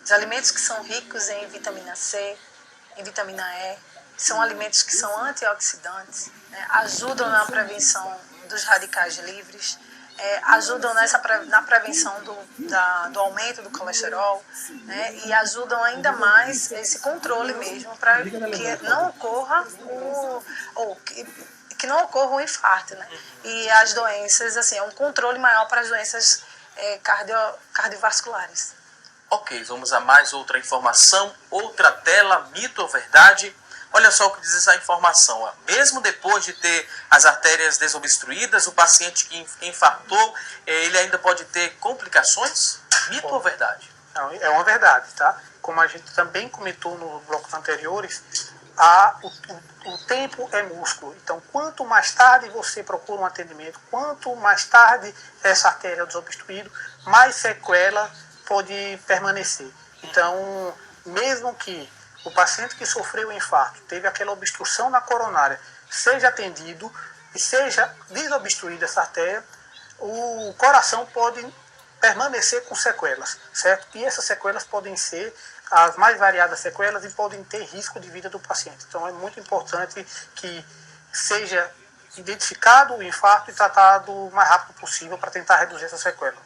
Os alimentos que são ricos em vitamina C, em vitamina E, são alimentos que são antioxidantes, né, ajudam na prevenção dos radicais livres, ajudam na prevenção do aumento do colesterol, né, e ajudam ainda mais esse controle mesmo para que não ocorra que não ocorra um infarto, né? E as doenças, assim, é um controle maior para as doenças cardiovasculares. Ok, vamos a mais outra informação, outra tela, mito ou verdade? Olha só o que diz essa informação. Ó. Mesmo depois de ter as artérias desobstruídas, o paciente que infartou, ele ainda pode ter complicações? Mito ou verdade? Não, é uma verdade, tá? Como a gente também comentou nos blocos anteriores, o tempo é músculo. Então, quanto mais tarde você procura um atendimento, quanto mais tarde essa artéria é desobstruída, mais sequela pode permanecer. Então, mesmo que o paciente que sofreu o infarto, teve aquela obstrução na coronária, seja atendido e seja desobstruída essa artéria, o coração pode permanecer com sequelas, certo? E essas sequelas podem ser as mais variadas sequelas e podem ter risco de vida do paciente. Então é muito importante que seja identificado o infarto e tratado o mais rápido possível para tentar reduzir essa sequela.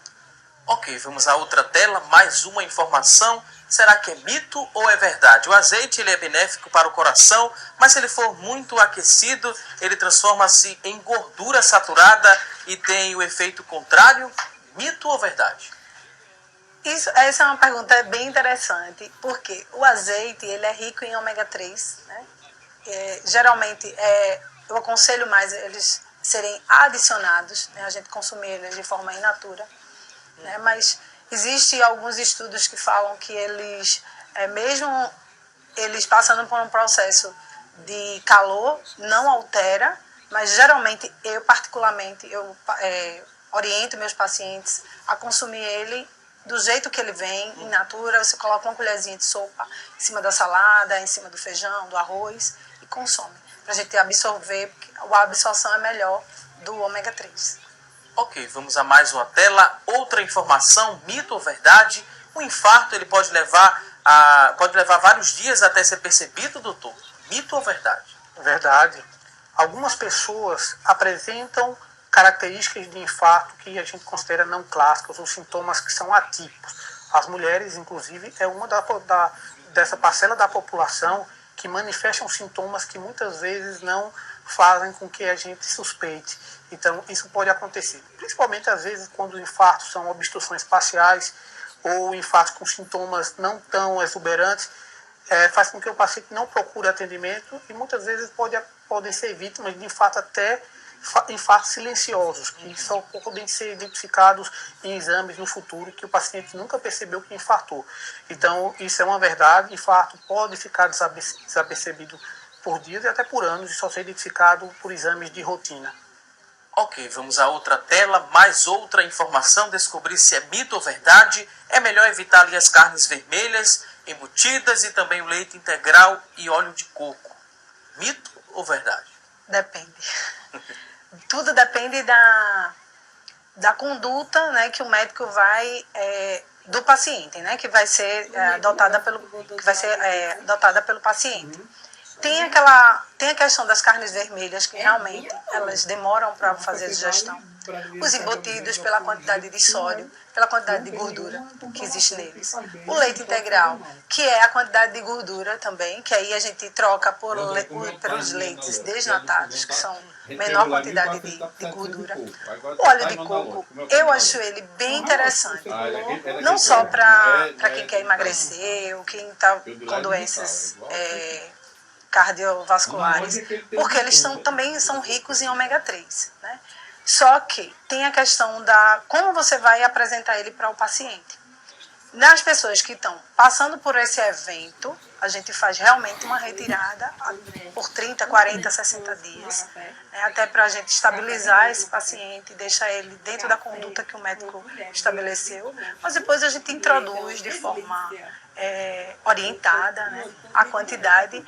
Ok, vamos a outra tela, mais uma informação. Será que é mito ou é verdade? O azeite ele é benéfico para o coração, mas se ele for muito aquecido, ele transforma-se em gordura saturada e tem o efeito contrário? Mito ou verdade? Essa é uma pergunta bem interessante, porque o azeite ele é rico em ômega 3, né? Geralmente eu aconselho mais eles serem adicionados, né? A gente consumir eles de forma in natura, né? Mas existem alguns estudos que falam que eles, mesmo eles passando por um processo de calor, não altera, mas geralmente eu particularmente oriento meus pacientes a consumir ele do jeito que ele vem, in natura. Você coloca uma colherzinha de sopa em cima da salada, em cima do feijão, do arroz e consome, para a gente absorver, porque a absorção é melhor do ômega 3. Ok, vamos a mais uma tela. Outra informação, mito ou verdade? O infarto ele pode levar vários dias até ser percebido, doutor? Mito ou verdade? Verdade. Algumas pessoas apresentam características de infarto que a gente considera não clássicas, ou sintomas que são atípicos. As mulheres, inclusive, é uma dessa parcela da população que manifestam sintomas que muitas vezes não fazem com que a gente suspeite. Então, isso pode acontecer. Principalmente, às vezes, quando os infartos são obstruções parciais ou infartos com sintomas não tão exuberantes, faz com que o paciente não procure atendimento e muitas vezes podem ser vítimas de infarto, até infartos silenciosos, que só podem ser identificados em exames no futuro, que o paciente nunca percebeu que infartou. Então, isso é uma verdade. Infarto pode ficar desapercebido por dias e até por anos e só ser identificado por exames de rotina. Ok, vamos a outra tela, mais outra informação, descobrir se é mito ou verdade. É melhor evitar ali as carnes vermelhas, embutidas e também o leite integral e óleo de coco. Mito ou verdade? Depende. Tudo depende da conduta, né, que o médico vai do paciente, né, que vai ser adotada pelo paciente. Tem a questão das carnes vermelhas, que realmente elas demoram para fazer a digestão. Os embutidos, pela quantidade de sódio, pela quantidade de gordura que existe neles. O leite integral, que é a quantidade de gordura também, que aí a gente troca pelos leites desnatados, que são menor quantidade de gordura. O óleo de coco, eu acho ele bem interessante. Não só para quem quer emagrecer ou quem está com doenças cardiovasculares, porque eles também são ricos em ômega 3, né? Só que tem a questão como você vai apresentar ele para o paciente. Nas pessoas que estão passando por esse evento, a gente faz realmente uma retirada por 30, 40, 60 dias, né, até para a gente estabilizar esse paciente, deixar ele dentro da conduta que o médico estabeleceu, mas depois a gente introduz de forma orientada, né, a quantidade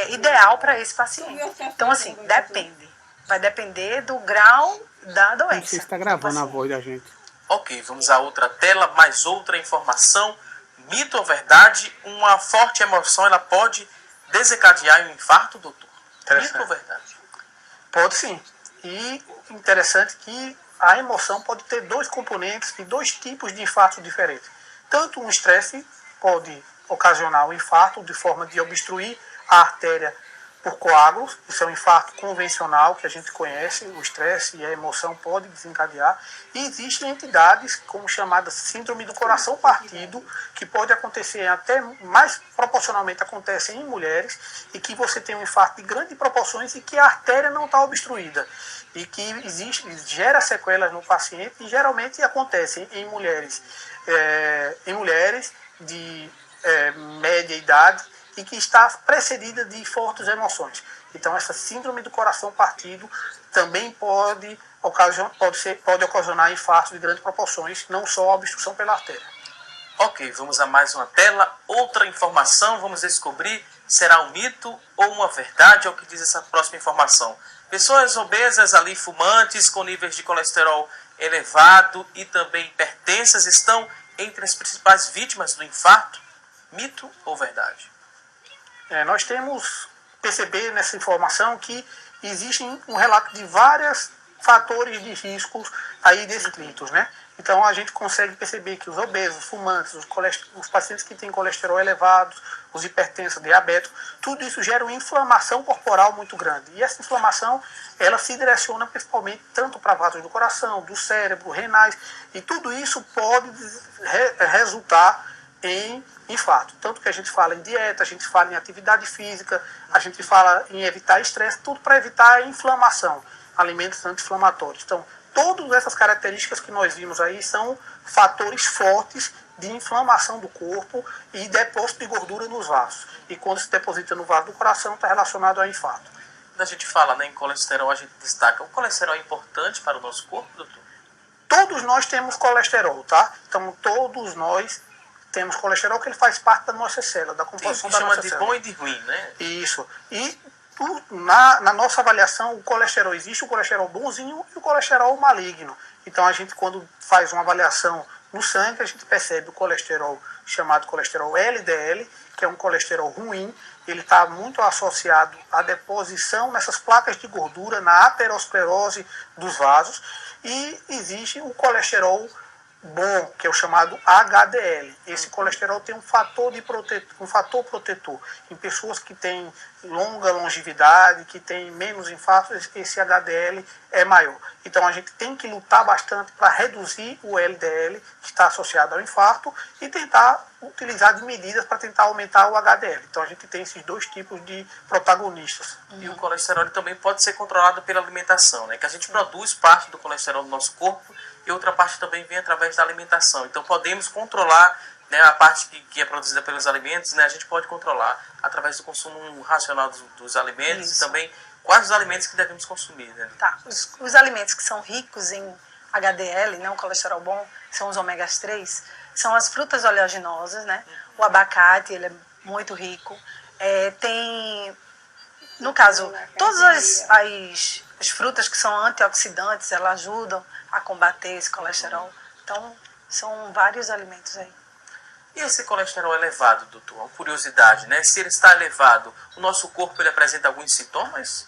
ideal para esse paciente. Então, assim, depende. Vai depender do grau da doença. Você está gravando a voz da gente. Ok, vamos a outra tela, mais outra informação. Mito ou verdade, uma forte emoção ela pode desencadear um infarto, doutor? Mito ou verdade? Pode sim. E interessante que a emoção pode ter dois componentes e dois tipos de infarto diferentes. Tanto um estresse pode ocasionar o infarto de forma de obstruir a artéria por coágulos, isso é um infarto convencional que a gente conhece, o estresse e a emoção podem desencadear. E existem entidades como chamada síndrome do coração partido, que pode acontecer até mais proporcionalmente acontecem em mulheres, e que você tem um infarto de grandes proporções e que a artéria não está obstruída. E que gera sequelas no paciente e geralmente acontecem em mulheres de média idade, e que está precedida de fortes emoções. Então, essa síndrome do coração partido também pode ocasionar infartos de grandes proporções, não só a obstrução pela artéria. Ok, vamos a mais uma tela. Outra informação, vamos descobrir, será um mito ou uma verdade? É o que diz essa próxima informação. Pessoas obesas ali, fumantes, com níveis de colesterol elevado e também hipertensas, estão entre as principais vítimas do infarto? Mito ou verdade? Nós temos perceber nessa informação que existe um relato de vários fatores de riscos aí descritos, né? Então a gente consegue perceber que os obesos, os fumantes, os pacientes que têm colesterol elevado, os hipertensos, diabéticos, tudo isso gera uma inflamação corporal muito grande. E essa inflamação, ela se direciona principalmente tanto para vasos do coração, do cérebro, renais, e tudo isso pode resultar em infarto. Tanto que a gente fala em dieta, a gente fala em atividade física, a gente fala em evitar estresse, tudo para evitar a inflamação, alimentos anti-inflamatórios. Então, todas essas características que nós vimos aí são fatores fortes de inflamação do corpo e depósito de gordura nos vasos. E quando se deposita no vaso do coração, está relacionado ao infarto. Quando a gente fala, né, em colesterol, a gente destaca, o colesterol é importante para o nosso corpo, doutor? Todos nós temos colesterol, tá? Então, todos nós temos colesterol, que ele faz parte da nossa célula, da composição da nossa célula. Chama de bom e de ruim, né? Isso. E na nossa avaliação, o colesterol existe, o colesterol bonzinho e o colesterol maligno. Então, a gente, quando faz uma avaliação no sangue, a gente percebe o colesterol chamado colesterol LDL, que é um colesterol ruim. Ele está muito associado à deposição nessas placas de gordura, na aterosclerose dos vasos. E existe o colesterol bom, que é o chamado HDL. Esse colesterol tem um fator protetor. Em pessoas que têm longa longevidade, que têm menos infartos, esse HDL é maior. Então a gente tem que lutar bastante para reduzir o LDL, que está associado ao infarto, e tentar utilizar de medidas para tentar aumentar o HDL. Então a gente tem esses dois tipos de protagonistas. E o colesterol também pode ser controlado pela alimentação, né? Que a gente produz parte do colesterol no nosso corpo e outra parte também vem através da alimentação. Então podemos controlar, né, a parte que é produzida pelos alimentos, né, a gente pode controlar através do consumo racional dos alimentos. Isso. E também quais os alimentos que devemos consumir. Né? Tá. Os alimentos que são ricos em HDL, né, o colesterol bom, são os ômegas 3, são as frutas oleaginosas, né? O abacate, ele é muito rico. No caso, todas as frutas que são antioxidantes, elas ajudam a combater esse colesterol. Então, são vários alimentos aí. E esse colesterol elevado, doutor? Uma curiosidade, né? Se ele está elevado, o nosso corpo ele apresenta alguns sintomas?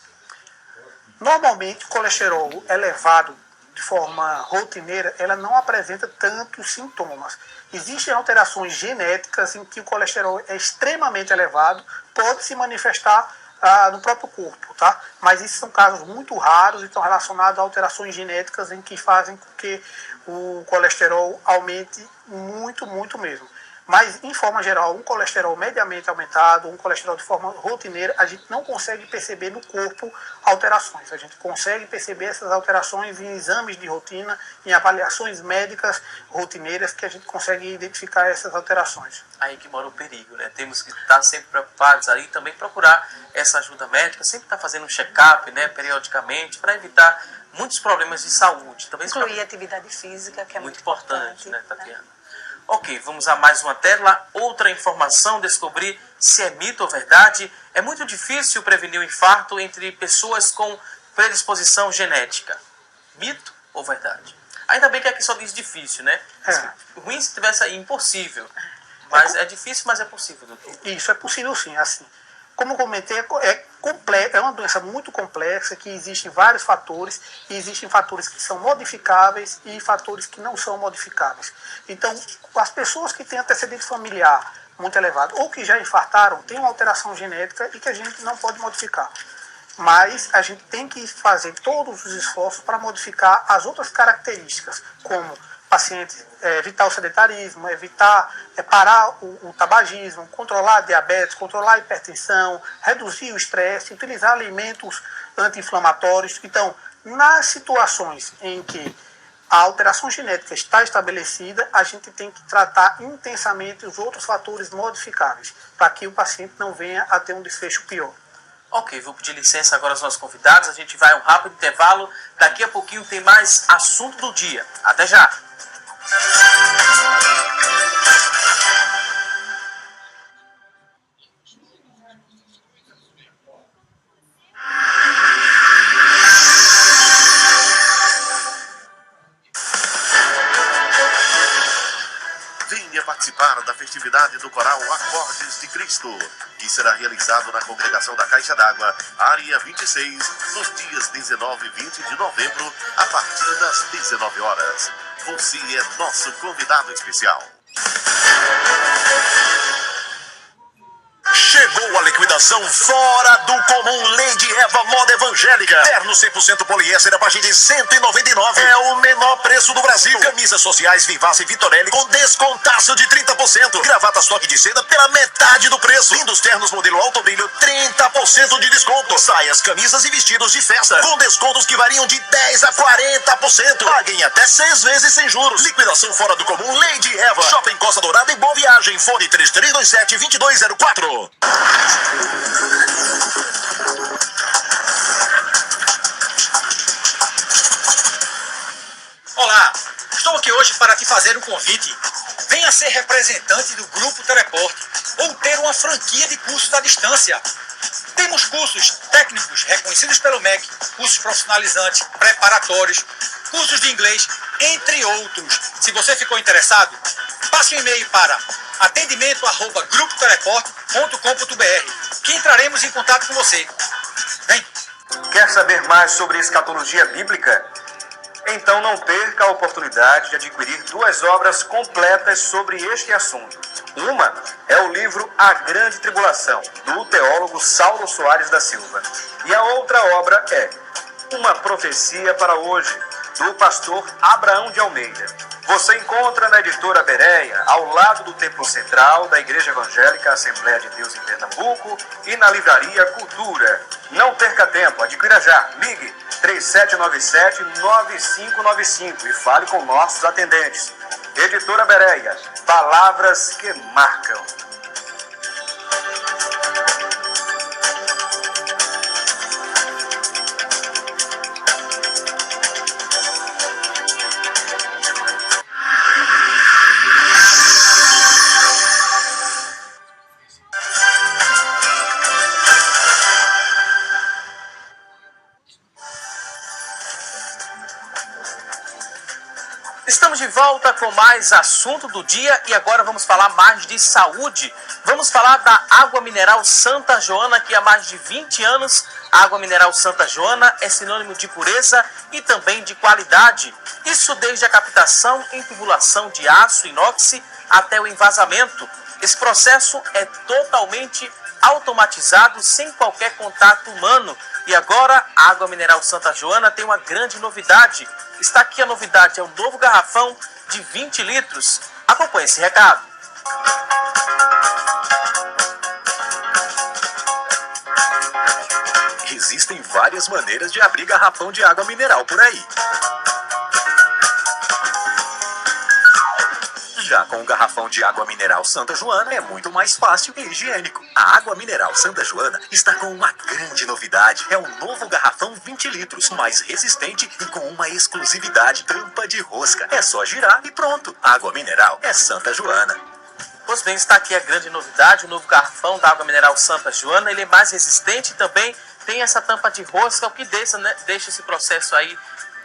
Normalmente, o colesterol elevado de forma rotineira, ela não apresenta tantos sintomas. Existem alterações genéticas em que o colesterol é extremamente elevado, pode se manifestar no próprio corpo, tá? Mas esses são casos muito raros e estão relacionados a alterações genéticas em que fazem com que o colesterol aumente muito, muito mesmo. Mas, em forma geral, um colesterol mediamente aumentado, um colesterol de forma rotineira, a gente não consegue perceber no corpo alterações. A gente consegue perceber essas alterações em exames de rotina, em avaliações médicas rotineiras, que a gente consegue identificar essas alterações. Aí que mora o perigo, né? Temos que estar sempre preocupados aí, também procurar essa ajuda médica, sempre estar fazendo um check-up, né, periodicamente, para evitar muitos problemas de saúde. Também incluir atividade física, que é muito importante, né, Tatiana? Ok, vamos a mais uma tela. Outra informação, descobrir se é mito ou verdade. É muito difícil prevenir o infarto entre pessoas com predisposição genética. Mito ou verdade? Ainda bem que aqui só diz difícil, né? Ruim se tivesse aí impossível. Mas é difícil, mas é possível, doutor. Isso, é possível sim, assim. Como eu comentei, é uma doença muito complexa, que existem vários fatores, e existem fatores que são modificáveis e fatores que não são modificáveis. Então, as pessoas que têm antecedente familiar muito elevado, ou que já infartaram, têm uma alteração genética e que a gente não pode modificar. Mas a gente tem que fazer todos os esforços para modificar as outras características, como pacientes evitar o sedentarismo, parar o tabagismo, controlar a diabetes, controlar a hipertensão, reduzir o estresse, utilizar alimentos anti-inflamatórios. Então, nas situações em que a alteração genética está estabelecida, a gente tem que tratar intensamente os outros fatores modificáveis, para que o paciente não venha a ter um desfecho pior. Ok, vou pedir licença agora aos nossos convidados, a gente vai a um rápido intervalo, daqui a pouquinho tem mais assunto do dia. Até já! Venha participar da festividade do Coral Acordes de Cristo, que será realizado na Congregação da Caixa d'Água, área 26, nos dias 19 e 20 de novembro, a partir das 19 horas. Você é nosso convidado especial. Chegou a liquidação fora do comum Lady Eva Moda Evangélica. Terno 100% poliéster a partir de R$ 199. É o menor preço do Brasil. Camisas sociais Vivace e Vitorelli com descontaço de 30%. Gravatas toque de seda pela metade do preço. Lindos ternos modelo alto brilho, 30% de desconto. Saias, camisas e vestidos de festa com descontos que variam de 10% a 40%. Paguem até 6 vezes sem juros. Liquidação fora do comum Lady Eva. Shopping Costa Dourada e Boa Viagem. Fone 3327-2204. Olá, estou aqui hoje para te fazer um convite. Venha ser representante do Grupo Teleporte ou ter uma franquia de cursos à distância. Temos cursos técnicos reconhecidos pelo MEC, cursos profissionalizantes, preparatórios, cursos de inglês, entre outros. Se você ficou interessado, passe um e-mail para atendimento@grupoteleporte.com.br que entraremos em contato com você. Vem! Quer saber mais sobre escatologia bíblica? Então não perca a oportunidade de adquirir 2 obras completas sobre este assunto. Uma é o livro A Grande Tribulação, do teólogo Saulo Soares da Silva. E a outra obra é Uma Profecia para Hoje, do pastor Abraão de Almeida. Você encontra na editora Bereia, ao lado do Templo Central da Igreja Evangélica Assembleia de Deus em Pernambuco e na livraria Cultura. Não perca tempo, adquira já. Ligue 3797-9595 e fale com nossos atendentes. Editora Bereia, palavras que marcam. Estamos de volta com mais assunto do dia e agora vamos falar mais de saúde. Vamos falar da água mineral Santa Joana, que há mais de 20 anos a água mineral Santa Joana é sinônimo de pureza e também de qualidade. Isso desde a captação em tubulação de aço inox até o envasamento. Esse processo é totalmente automatizado, sem qualquer contato humano. E agora a água mineral Santa Joana tem uma grande novidade. Está aqui a novidade, é o novo garrafão de 20 litros. Acompanhe esse recado. Existem várias maneiras de abrir garrafão de água mineral por aí. Já com o garrafão de água mineral Santa Joana é muito mais fácil e higiênico. A água mineral Santa Joana está com uma grande novidade. É o novo garrafão 20 litros, mais resistente e com uma exclusividade, tampa de rosca. É só girar e pronto. Água mineral é Santa Joana. Pois bem, está aqui a grande novidade, o novo garrafão da água mineral Santa Joana. Ele é mais resistente e também tem essa tampa de rosca, o que deixa esse processo aí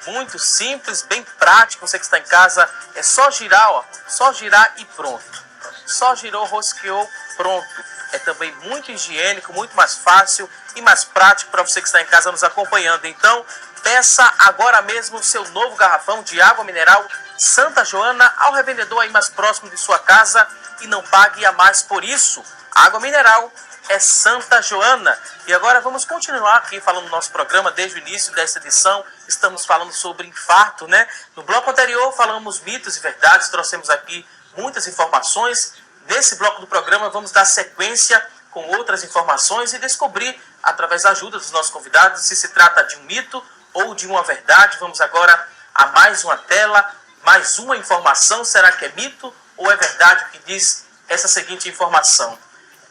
muito simples, bem prático. Você que está em casa, é só girar, ó, só girar e pronto. só girou, rosqueou, pronto. É também muito higiênico, muito mais fácil e mais prático para você que está em casa nos acompanhando. Então, peça agora mesmo o seu novo garrafão de água mineral Santa Joana ao revendedor aí mais próximo de sua casa e não pague a mais por isso. Água mineral é Santa Joana. E agora vamos continuar aqui falando do nosso programa desde o início desta edição. Estamos falando sobre infarto, né? No bloco anterior falamos mitos e verdades, trouxemos aqui muitas informações. Nesse bloco do programa vamos dar sequência com outras informações e descobrir, através da ajuda dos nossos convidados, se trata de um mito ou de uma verdade. Vamos agora a mais uma tela, mais uma informação. Será que é mito ou é verdade o que diz essa seguinte informação?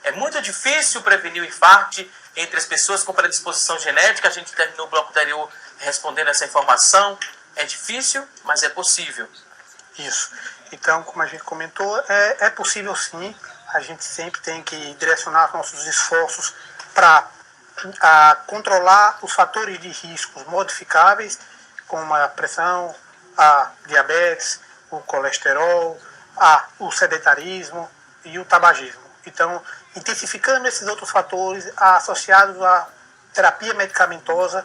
É muito difícil prevenir o infarto entre as pessoas com predisposição genética. A gente terminou o bloco anterior respondendo essa informação. É difícil, mas é possível. Isso. Então, como a gente comentou, é possível sim. A gente sempre tem que direcionar nossos esforços para controlar os fatores de riscos modificáveis, como a pressão, a diabetes, o colesterol, o sedentarismo e o tabagismo. Então, intensificando esses outros fatores associados à terapia medicamentosa,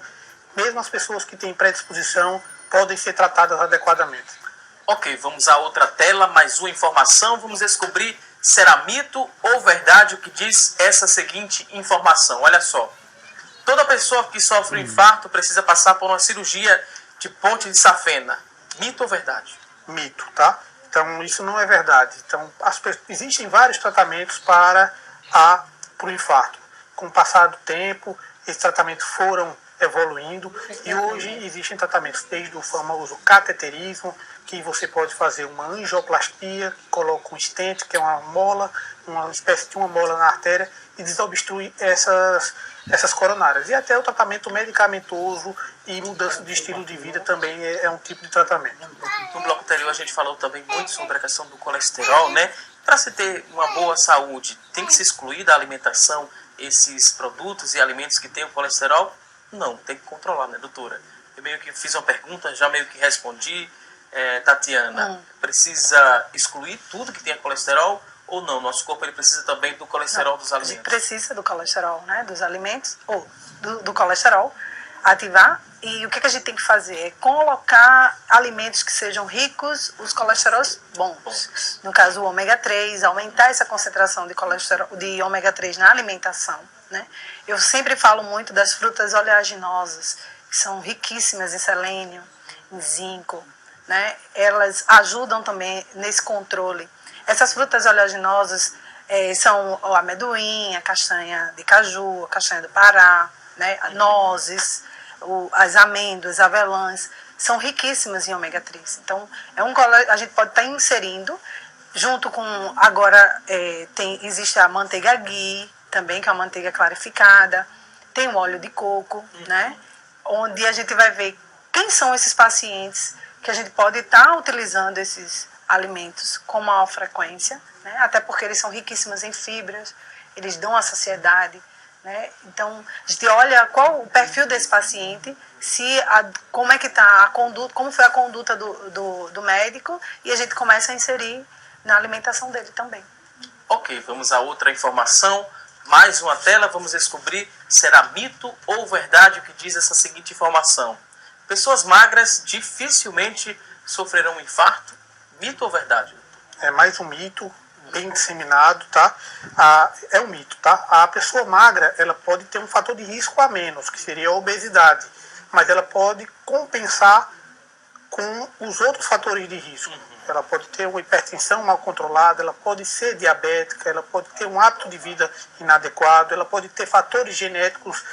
mesmo as pessoas que têm predisposição podem ser tratadas adequadamente. Ok, vamos a outra tela, mais uma informação. Vamos descobrir se será mito ou verdade o que diz essa seguinte informação. Olha só. Toda pessoa que sofre um infarto precisa passar por uma cirurgia de ponte de safena. Mito ou verdade? Mito, tá? Então, isso não é verdade. Então, existem vários tratamentos para o infarto. Com o passar do tempo, esses tratamentos foram evoluindo e hoje existem tratamentos desde o famoso cateterismo, que você pode fazer uma angioplastia, coloca um stent, que é uma mola, uma espécie de uma mola na artéria, e desobstrui essas coronárias. E até o tratamento medicamentoso e mudança de estilo de vida também é um tipo de tratamento. No bloco anterior a gente falou também muito sobre a questão do colesterol, né? Para se ter uma boa saúde, tem que se excluir da alimentação esses produtos e alimentos que têm o colesterol? Não, tem que controlar, né, doutora? Eu meio que fiz uma pergunta, já meio que respondi. Tatiana, precisa excluir tudo que tenha colesterol ou não? Nosso corpo ele precisa também do colesterol dos alimentos? A gente precisa do colesterol, né, dos alimentos, ou do colesterol, ativar. E o que a gente tem que fazer? É colocar alimentos que sejam ricos, os colesteróis bons. No caso, o ômega 3, aumentar essa concentração de colesterol, de ômega 3 na alimentação, né? Eu sempre falo muito das frutas oleaginosas, que são riquíssimas em selênio, em zinco, né? Elas ajudam também nesse controle. Essas frutas oleaginosas são o amendoim, a castanha de caju, a castanha do Pará, né? Nozes, as amêndoas, avelãs, são riquíssimas em ômega 3. Então, a gente pode estar inserindo, junto com, agora existe a manteiga ghee, também, que é uma manteiga clarificada, tem o óleo de coco, né? Onde a gente vai ver quem são esses pacientes que a gente pode estar utilizando esses alimentos com maior frequência, né? Até porque eles são riquíssimos em fibras, eles dão a saciedade, né? Então, a gente olha qual o perfil desse paciente, como é que está a conduta, como foi a conduta do médico, e a gente começa a inserir na alimentação dele também. Ok, vamos a outra informação. Mais uma tela, vamos descobrir se será mito ou verdade o que diz essa seguinte informação. Pessoas magras dificilmente sofrerão um infarto. Mito ou verdade? É mais um mito bem disseminado, tá? É um mito, tá? A pessoa magra, ela pode ter um fator de risco a menos, que seria a obesidade, mas ela pode compensar com os outros fatores de risco. Ela pode ter uma hipertensão mal controlada, ela pode ser diabética, ela pode ter um hábito de vida inadequado, ela pode ter fatores genéticos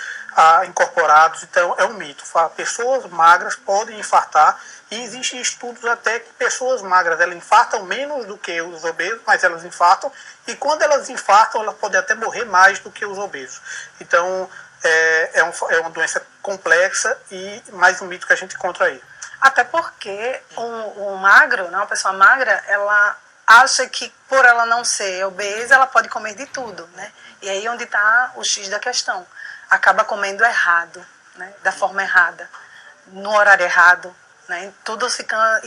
incorporados. Então, é um mito. Pessoas magras podem infartar e existem estudos até que pessoas magras elas infartam menos do que os obesos, mas elas infartam, e quando elas infartam, elas podem até morrer mais do que os obesos. Então, é uma doença complexa e mais um mito que a gente encontra aí. Até porque um magro, né, uma pessoa magra, ela acha que por ela não ser obesa, ela pode comer de tudo, né? E aí onde está o X da questão. Acaba comendo errado, né, da forma errada, no horário errado, né? Tudo fica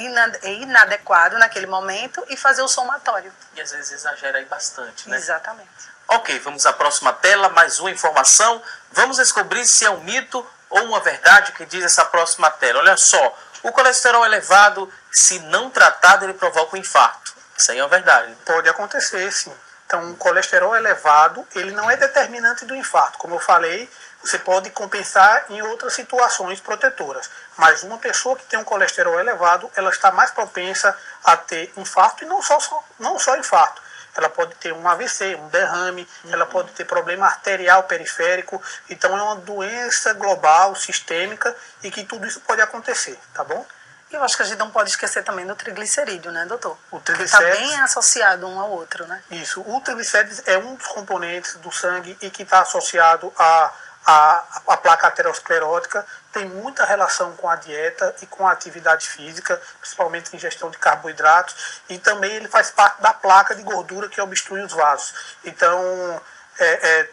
inadequado naquele momento e fazer o somatório. E às vezes exagera aí bastante, né? Exatamente. Ok, vamos à próxima tela, mais uma informação. Vamos descobrir se é um mito ou uma verdade que diz essa próxima tela. Olha só, o colesterol elevado, se não tratado, ele provoca um infarto. Isso aí é uma verdade. Pode acontecer, sim. Então, o colesterol elevado, ele não é determinante do infarto. Como eu falei, você pode compensar em outras situações protetoras. Mas uma pessoa que tem um colesterol elevado, ela está mais propensa a ter infarto, e não só infarto. Ela pode ter um AVC, um derrame, ela pode ter problema arterial periférico. Então, é uma doença global, sistêmica, e que tudo isso pode acontecer, tá bom? Eu acho que a gente não pode esquecer também do triglicerídeo, né, doutor? O Está triglicérides, bem associado um ao outro, né? isso. O triglicérides é um dos componentes do sangue e que está associado à placa aterosclerótica. Tem muita relação com a dieta e com a atividade física, principalmente a ingestão de carboidratos. E também ele faz parte da placa de gordura que obstrui os vasos. Então,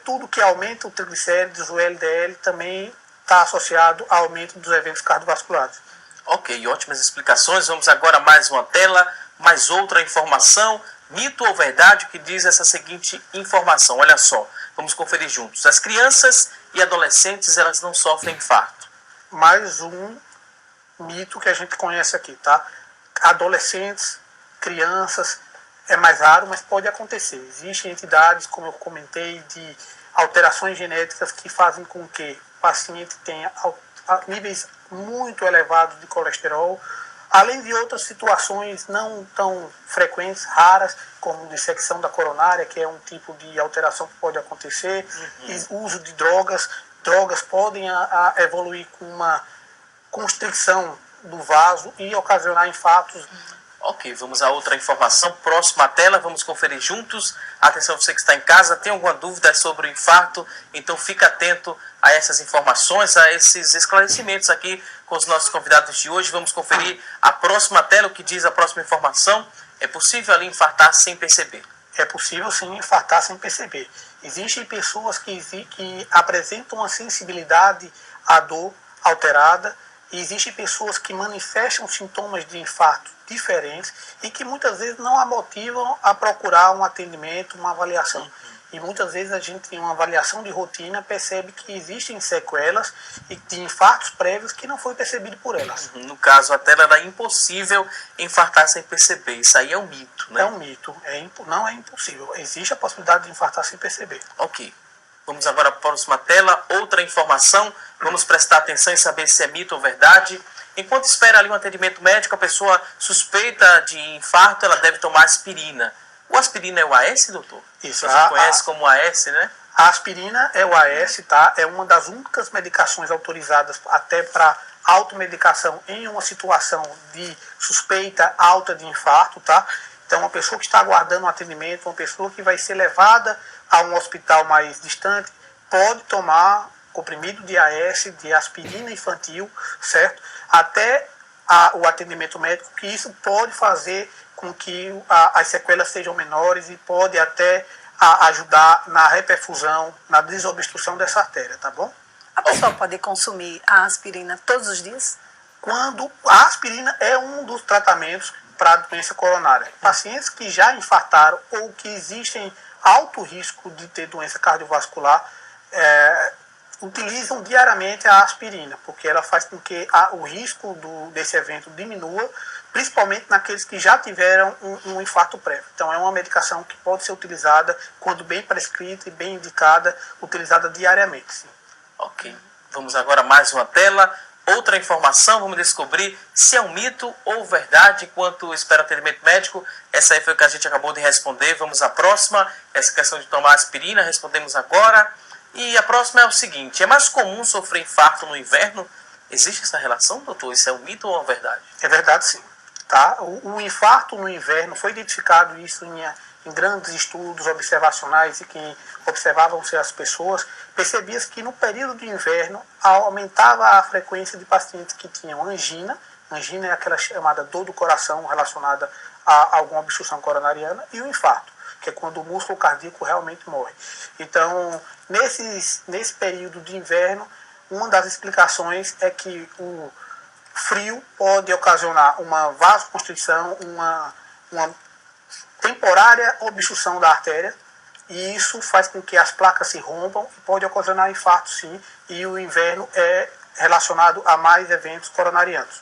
tudo que aumenta o triglicérides, o LDL, também está associado ao aumento dos eventos cardiovasculares. Ok, ótimas explicações. Vamos agora a mais uma tela, mais outra informação. Mito ou verdade que diz essa seguinte informação. Olha só, vamos conferir juntos. As crianças e adolescentes, elas não sofrem infarto. Mais um mito que a gente conhece aqui, tá? Adolescentes, crianças, é mais raro, mas pode acontecer. Existem entidades, como eu comentei, de alterações genéticas que fazem com que o paciente tenha níveis muito elevados de colesterol, além de outras situações não tão frequentes, raras, como dissecção da coronária, que é um tipo de alteração que pode acontecer, e uso de drogas. Drogas podem evoluir com uma constrição do vaso e ocasionar infartos. Ok, vamos a outra informação. Próxima tela, vamos conferir juntos. Atenção, você que está em casa, tem alguma dúvida sobre o infarto? Então fica atento a essas informações, a esses esclarecimentos aqui com os nossos convidados de hoje. Vamos conferir a próxima tela, o que diz a próxima informação. É possível ali infartar sem perceber? É possível sim infartar sem perceber. Existem pessoas que apresentam uma sensibilidade à dor alterada, e existem pessoas que manifestam sintomas de infarto diferentes e que muitas vezes não a motivam a procurar um atendimento, uma avaliação. E muitas vezes a gente, em uma avaliação de rotina, percebe que existem sequelas e de infartos prévios que não foi percebido por elas. No caso, a tela era impossível infartar sem perceber. Isso aí é um mito, né? É um mito. Não é impossível. Existe a possibilidade de infartar sem perceber. Ok. Vamos agora para a próxima tela. Outra informação. Vamos prestar atenção e saber se é mito ou verdade. Enquanto espera ali um atendimento médico, a pessoa suspeita de infarto, ela deve tomar aspirina. O aspirina é o AS, doutor? Isso. Você conhece como AS, né? A aspirina é o AS, tá? É uma das únicas medicações autorizadas até para automedicação em uma situação de suspeita alta de infarto, tá? Então, uma pessoa que está aguardando um atendimento, uma pessoa que vai ser levada a um hospital mais distante, pode tomar comprimido de AS, de aspirina infantil, certo? Até o atendimento médico, que isso pode fazer com que as sequelas sejam menores e pode até ajudar na reperfusão, na desobstrução dessa artéria, tá bom? A pessoa pode consumir a aspirina todos os dias? Quando a aspirina é um dos tratamentos para a doença coronária. Pacientes que já infartaram ou que existem alto risco de ter doença cardiovascular utilizam diariamente a aspirina, porque ela faz com que o risco desse evento diminua, principalmente naqueles que já tiveram um infarto prévio. Então é uma medicação que pode ser utilizada quando bem prescrita e bem indicada, utilizada diariamente. Sim. Ok. Vamos agora a mais uma tela. Outra informação, vamos descobrir se é um mito ou verdade enquanto espera atendimento médico. Essa aí foi o que a gente acabou de responder. Vamos à próxima. Essa questão de tomar aspirina, respondemos agora. E a próxima é o seguinte: é mais comum sofrer infarto no inverno? Existe essa relação, doutor? Isso é um mito ou uma verdade? É verdade, sim. Tá? O infarto no inverno, foi identificado isso em grandes estudos observacionais e que observavam-se as pessoas, percebia-se que no período de inverno aumentava a frequência de pacientes que tinham angina. Angina é aquela chamada dor do coração relacionada a alguma obstrução coronariana, e o infarto, que é quando o músculo cardíaco realmente morre. Então, nesse período de inverno, uma das explicações é que frio pode ocasionar uma vasoconstrição, uma temporária obstrução da artéria, e isso faz com que as placas se rompam e pode ocasionar infarto, sim, e o inverno é relacionado a mais eventos coronarianos.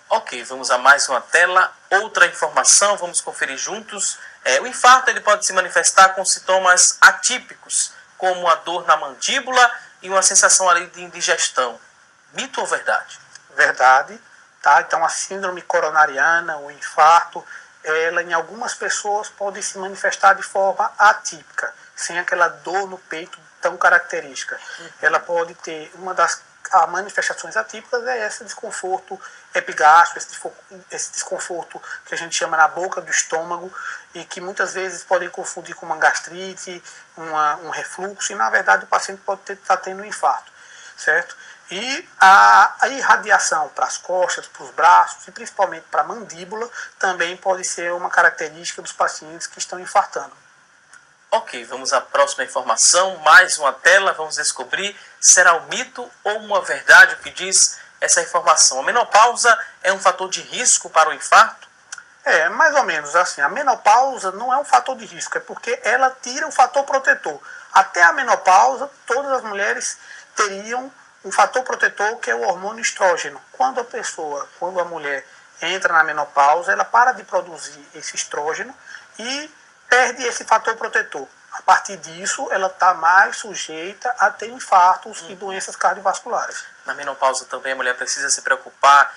Ok, vamos a mais uma tela. Outra informação, vamos conferir juntos. O infarto ele pode se manifestar com sintomas atípicos, como a dor na mandíbula e uma sensação ali de indigestão. Mito ou verdade? Verdade, tá? Então a síndrome coronariana, o infarto, ela em algumas pessoas pode se manifestar de forma atípica, sem aquela dor no peito tão característica. Ela pode ter uma das manifestações atípicas é esse desconforto epigástrico, esse desconforto que a gente chama na boca do estômago e que muitas vezes podem confundir com uma gastrite, um refluxo, e na verdade o paciente pode estar tendo um infarto, certo? E a irradiação para as costas, para os braços e principalmente para a mandíbula também pode ser uma característica dos pacientes que estão infartando. Ok, vamos à próxima informação. Mais uma tela, vamos descobrir será um mito ou uma verdade o que diz essa informação. A menopausa é um fator de risco para o infarto? Mais ou menos assim. A menopausa não é um fator de risco, é porque ela tira o fator protetor. Até a menopausa, todas as mulheres teriam um fator protetor que é o hormônio estrógeno. Quando a mulher entra na menopausa, ela para de produzir esse estrógeno e perde esse fator protetor. A partir disso, ela está mais sujeita a ter infartos e doenças cardiovasculares. Na menopausa também a mulher precisa se preocupar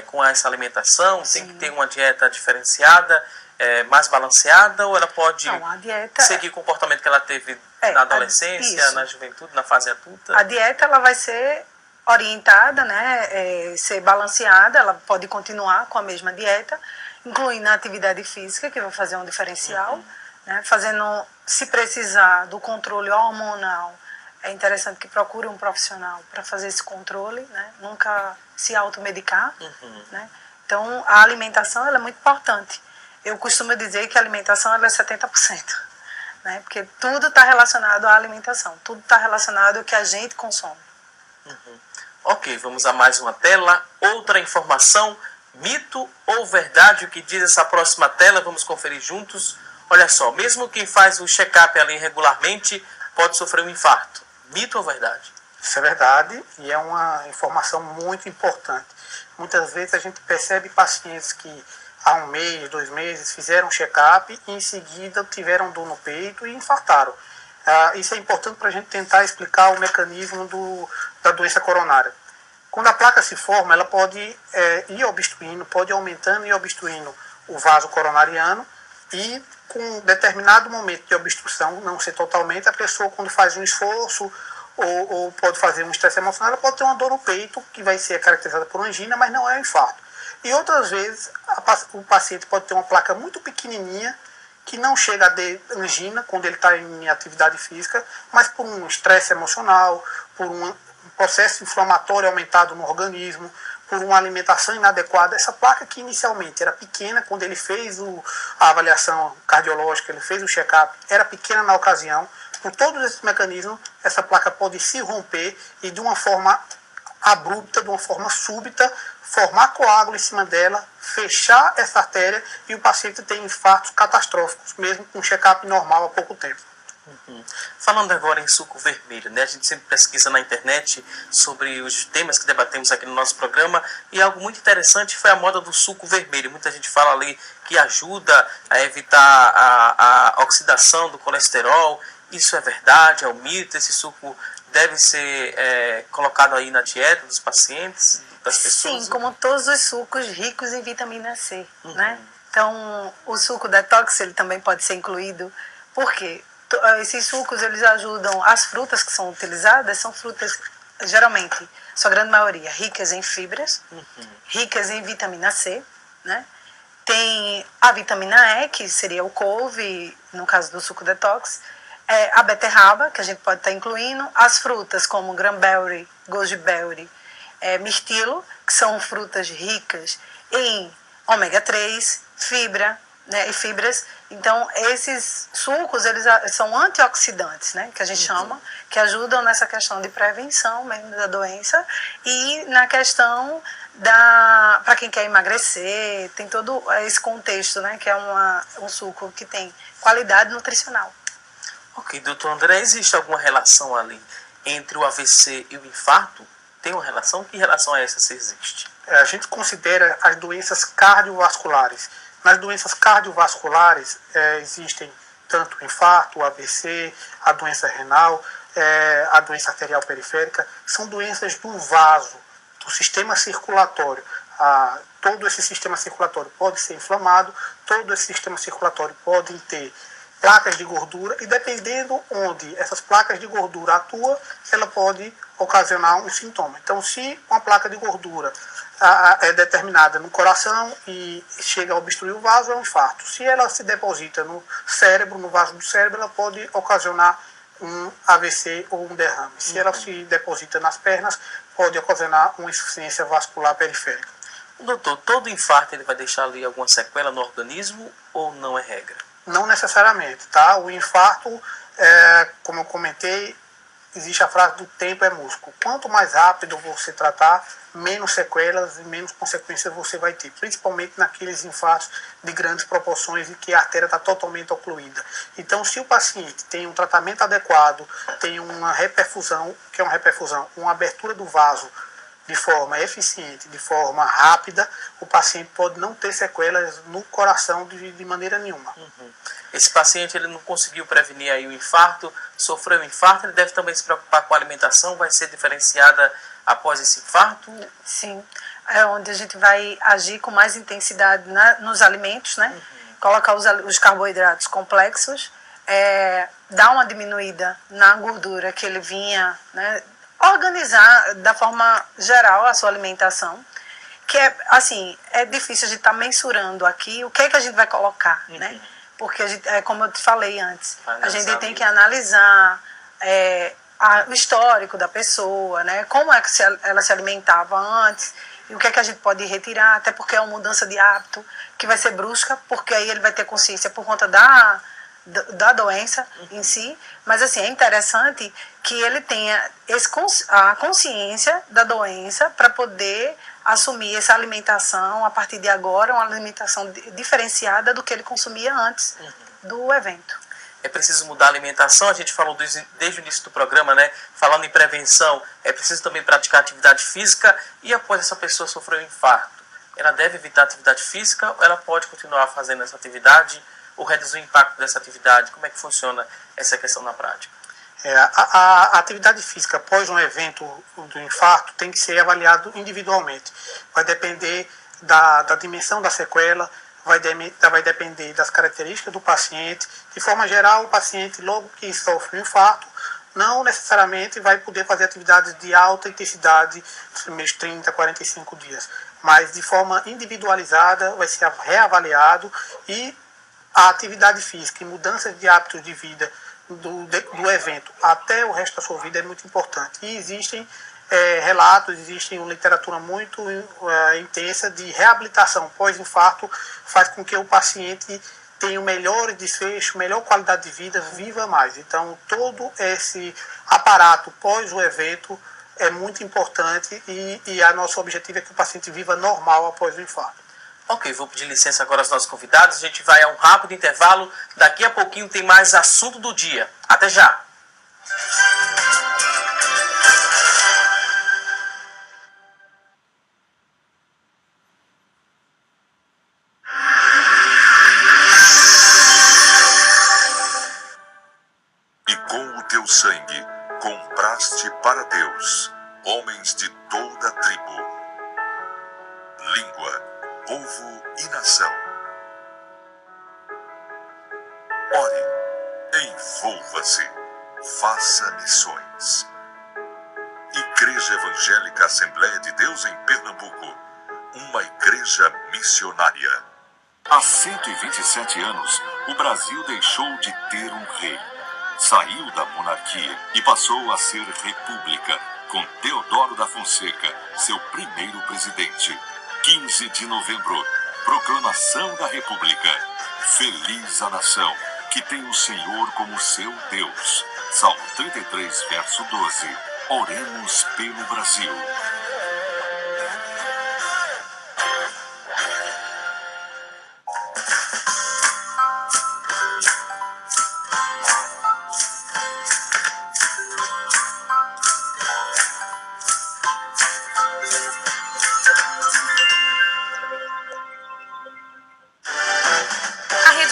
com essa alimentação? Sim. Tem que ter uma dieta diferenciada, mais balanceada, ou ela pode seguir o comportamento que ela teve na adolescência, na juventude, na fase adulta? A dieta ela vai ser orientada, né, ser balanceada, ela pode continuar com a mesma dieta, incluindo a atividade física, que vai fazer um diferencial, né, se precisar do controle hormonal, é interessante que procure um profissional para fazer esse controle, né, nunca se automedicar, né. Então, a alimentação ela é muito importante. Eu costumo dizer que a alimentação ela é 70%, né, porque tudo está relacionado à alimentação, tudo está relacionado ao que a gente consome. Ok, vamos a mais uma tela. Outra informação, mito ou verdade o que diz essa próxima tela, vamos conferir juntos. Olha só, mesmo quem faz o check-up ali regularmente pode sofrer um infarto. Mito ou verdade? Isso é verdade e é uma informação muito importante. Muitas vezes a gente percebe pacientes que há 1 mês, 2 meses fizeram check-up e em seguida tiveram dor no peito e infartaram. Isso é importante para a gente tentar explicar o mecanismo da doença coronária. Quando a placa se forma, ela pode ir obstruindo, pode ir aumentando e obstruindo o vaso coronariano e com um determinado momento de obstrução, não ser totalmente, a pessoa quando faz um esforço ou pode fazer um estresse emocional, ela pode ter uma dor no peito que vai ser caracterizada por angina, mas não é um infarto. E outras vezes o paciente pode ter uma placa muito pequenininha que não chega a ter angina quando ele está em atividade física, mas por um estresse emocional, por um processo inflamatório aumentado no organismo, por uma alimentação inadequada. Essa placa que inicialmente era pequena, quando ele fez a avaliação cardiológica, ele fez o check-up, era pequena na ocasião. Por todos esses mecanismos, essa placa pode se romper e de uma forma abrupta, de uma forma súbita, formar coágulo em cima dela, fechar essa artéria e o paciente tem infartos catastróficos, mesmo com um check-up normal há pouco tempo. Falando agora em suco vermelho, né? A gente sempre pesquisa na internet sobre os temas que debatemos aqui no nosso programa e algo muito interessante foi a moda do suco vermelho. Muita gente fala ali que ajuda a evitar a oxidação do colesterol. Isso é verdade? É um mito? Esse suco deve ser colocado aí na dieta dos pacientes, das pessoas? Sim, como todos os sucos ricos em vitamina C, né? Então, o suco detox ele também pode ser incluído. Por quê? Esses sucos eles ajudam, as frutas que são utilizadas são frutas, geralmente, sua grande maioria, ricas em fibras, ricas em vitamina C, né? Tem a vitamina E, que seria o couve, no caso do suco detox, a beterraba, que a gente pode estar incluindo, as frutas como cranberry, goji-berry, mirtilo, que são frutas ricas em ômega 3, fibra, né, e fibras, Então, esses sucos, eles são antioxidantes, né, que a gente chama, que ajudam nessa questão de prevenção mesmo da doença e na questão para quem quer emagrecer, tem todo esse contexto, né, que é um suco que tem qualidade nutricional. Ok, doutor André, existe alguma relação ali entre o AVC e o infarto? Tem uma relação? Que relação é essa, se existe? A gente considera as doenças cardiovasculares. Nas doenças cardiovasculares existem tanto o infarto, o AVC, a doença renal, a doença arterial periférica, são doenças do vaso, do sistema circulatório. Todo esse sistema circulatório pode ser inflamado, todo esse sistema circulatório pode ter placas de gordura e dependendo onde essas placas de gordura atuam, ela pode ocasionar um sintoma. Então, se uma placa de gordura é determinada no coração e chega a obstruir o vaso, é um infarto. Se ela se deposita no cérebro, no vaso do cérebro, ela pode ocasionar um AVC ou um derrame. Se ela se deposita nas pernas, pode ocasionar uma insuficiência vascular periférica. Doutor, todo infarto ele vai deixar ali alguma sequela no organismo ou não é regra? Não necessariamente, tá? O infarto, como eu comentei, existe a frase do tempo é músculo. Quanto mais rápido você tratar, menos sequelas e menos consequências você vai ter, principalmente naqueles infartos de grandes proporções em que a artéria está totalmente ocluída. Então, se o paciente tem um tratamento adequado, tem uma reperfusão, que é uma reperfusão, uma abertura do vaso de forma eficiente, de forma rápida, o paciente pode não ter sequelas no coração de maneira nenhuma. Esse paciente ele não conseguiu prevenir aí o infarto, sofreu um infarto, ele deve também se preocupar com a alimentação, vai ser diferenciada após esse infarto? Sim, é onde a gente vai agir com mais intensidade nos alimentos, né? Colocar os carboidratos complexos, dar uma diminuída na gordura que ele vinha, né? Organizar da forma geral a sua alimentação, que é difícil a gente estar mensurando aqui o que é que a gente vai colocar, né? Porque a gente, como eu te falei antes, a gente tem que analisar o histórico da pessoa, né? Como é que ela se alimentava antes e o que é que a gente pode retirar, até porque é uma mudança de hábito que vai ser brusca, porque aí ele vai ter consciência por conta da doença em si, mas assim, é interessante que ele tenha a consciência da doença para poder assumir essa alimentação a partir de agora, uma alimentação diferenciada do que ele consumia antes do evento. É preciso mudar a alimentação, a gente falou desde o início do programa, né? Falando em prevenção, é preciso também praticar atividade física e após essa pessoa sofrer um infarto, ela deve evitar a atividade física ou ela pode continuar fazendo essa atividade ou reduzir o impacto dessa atividade? Como é que funciona essa questão na prática? A atividade física após um evento do infarto tem que ser avaliado individualmente. Vai depender da dimensão da sequela, vai depender das características do paciente. De forma geral, o paciente, logo que sofre um infarto, não necessariamente vai poder fazer atividades de alta intensidade nos primeiros 30, 45 dias. Mas de forma individualizada, vai ser reavaliado e a atividade física e mudanças de hábitos de vida do evento até o resto da sua vida é muito importante. E existem relatos, existe uma literatura muito intensa de reabilitação pós-infarto, faz com que o paciente tenha um melhor desfecho, melhor qualidade de vida, viva mais. Então, todo esse aparato pós o evento é muito importante e a nosso objetivo é que o paciente viva normal após o infarto. Ok, vou pedir licença agora aos nossos convidados. A gente vai a um rápido intervalo. Daqui a pouquinho tem mais assunto do dia. Até já! E com o teu sangue compraste para Deus homens de toda tribo, língua, povo e nação. Ore, envolva-se, faça missões. Igreja Evangélica Assembleia de Deus em Pernambuco, uma igreja missionária. Há 127 anos, o Brasil deixou de ter um rei. Saiu da monarquia e passou a ser república, com Teodoro da Fonseca, seu primeiro presidente. 15 de novembro, Proclamação da República. Feliz a nação que tem o Senhor como seu Deus. Salmo 33, verso 12. Oremos pelo Brasil.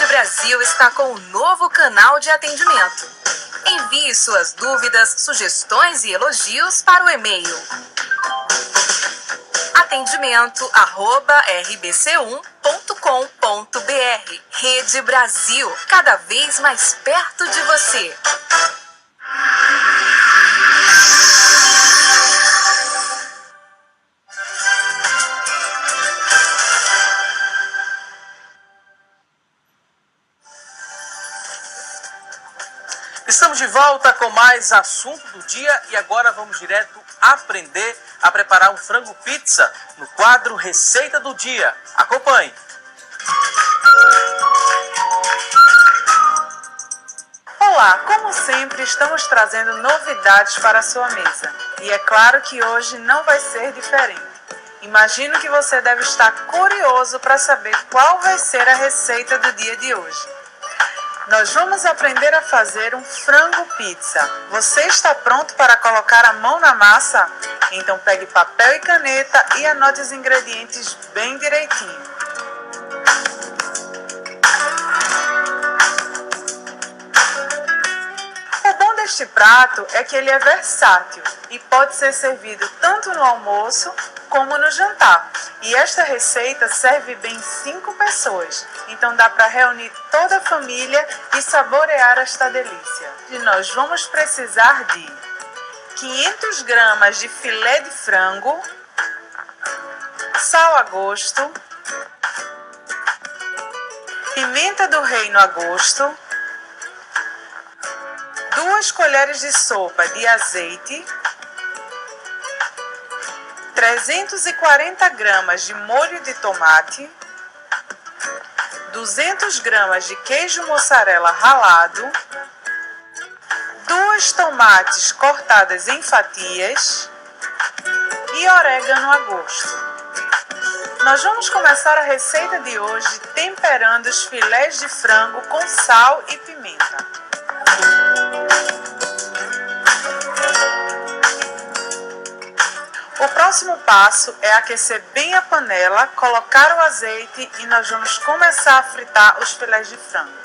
Brasil está com um novo canal de atendimento. Envie suas dúvidas, sugestões e elogios para o e-mail atendimento@rbc1.com.br. Rede Brasil, cada vez mais perto de você. Estamos de volta com mais assunto do dia e agora vamos direto aprender a preparar um frango pizza no quadro Receita do Dia. Acompanhe! Olá, como sempre estamos trazendo novidades para a sua mesa e é claro que hoje não vai ser diferente. Imagino que você deve estar curioso para saber qual vai ser a receita do dia de hoje. Nós vamos aprender a fazer um frango pizza. Você está pronto para colocar a mão na massa? Então pegue papel e caneta e anote os ingredientes bem direitinho. O bom deste prato é que ele é versátil e pode ser servido tanto no almoço como no jantar. E esta receita serve bem 5 pessoas, então dá para reunir toda a família e saborear esta delícia. E nós vamos precisar de 500 gramas de filé de frango, sal a gosto, pimenta do reino a gosto, 2 colheres de sopa de azeite, 340 gramas de molho de tomate, 200 gramas de queijo mussarela ralado, 2 tomates cortadas em fatias e orégano a gosto. Nós vamos começar a receita de hoje temperando os filés de frango com sal e pimenta. O próximo passo é aquecer bem a panela, colocar o azeite e nós vamos começar a fritar os filés de frango.